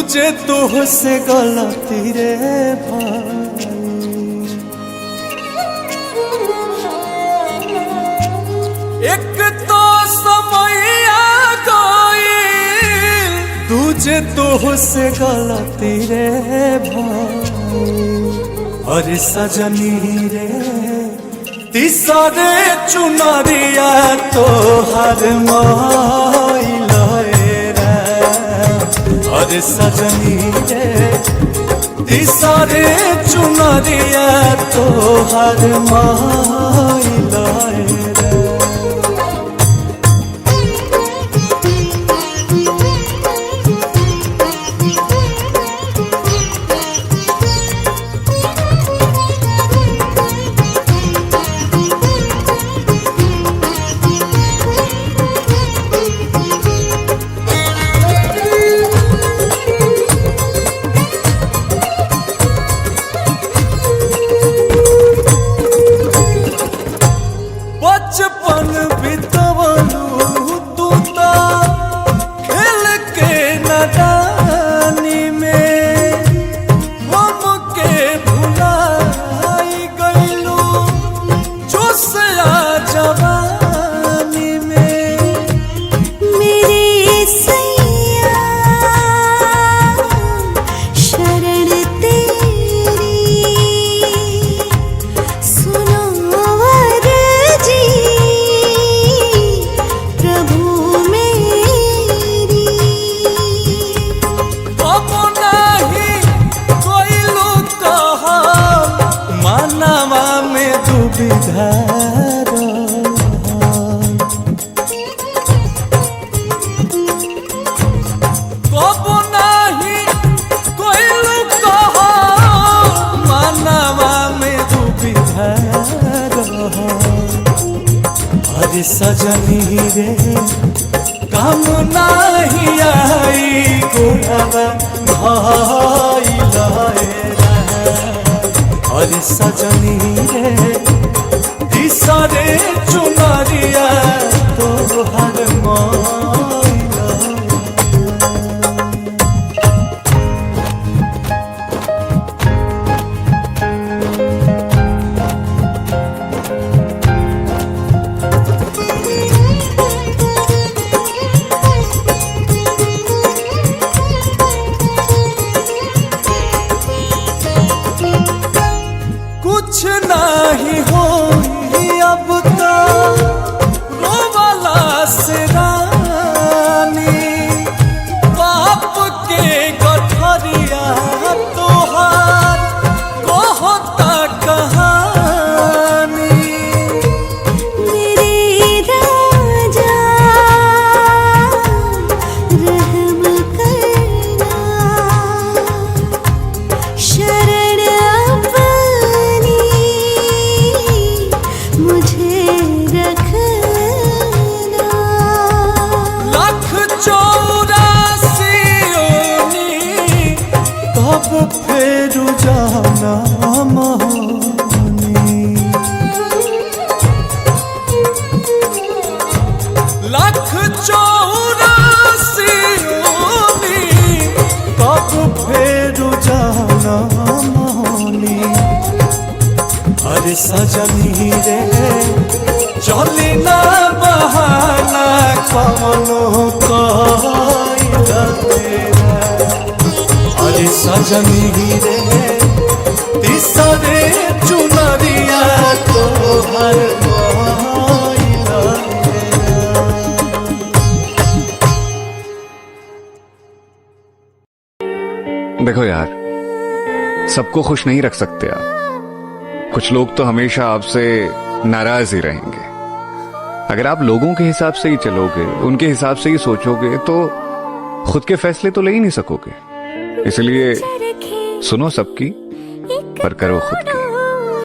दूजे तुझसे गलती रे भाई। एक तो समैया गइल दूजे तुझसे गलती रे भाई। अरे सजनी रे तीसरे चुनरिया तोहर माइल रे। अरे सजनी रे तीसरे चुनरिया तोहर माइल रे। बचपन बितवलू तू तो खेल के नदानी में हमके भुलाई गइलू जोशिया जवानी में। मेरे सैया शरण तेरी सुनो जी प्रभु मेरी। अब नहीं कोई लोग कहा मानवा में दुविधा कब नहीं कोई लोग कहा मानवा में दुविधा। अरे सजनी रे काम नहीं आई गुणवा भाइल रे। अरे सजनी रे तीसरे चुनरिया तोहर माइल रे। कुछ नहीं होई अब तो रोवाला से रानी। बाप के गठरिया तोहार कहता कहानी। मेरे राजा रहम करना शरण अपनी मुझे रखना। लाख 84 ओनी कब फेर जाना मोहनी। लाख 84 ओनी कब फेर जाना मोहनी। अरे सजनी रे चली ना बहाना कमनो कइल तेरा। अरे सजनी रे तीसरे चुनरिया तोहर माइल रे। देखो यार, सबको खुश नहीं रख सकते आप। कुछ लोग तो हमेशा आपसे नाराज ही रहेंगे। अगर आप लोगों के हिसाब से ही चलोगे, उनके हिसाब से ही सोचोगे, तो खुद के फैसले तो ले ही नहीं सकोगे। इसलिए सुनो सबकी पर करो खुद की।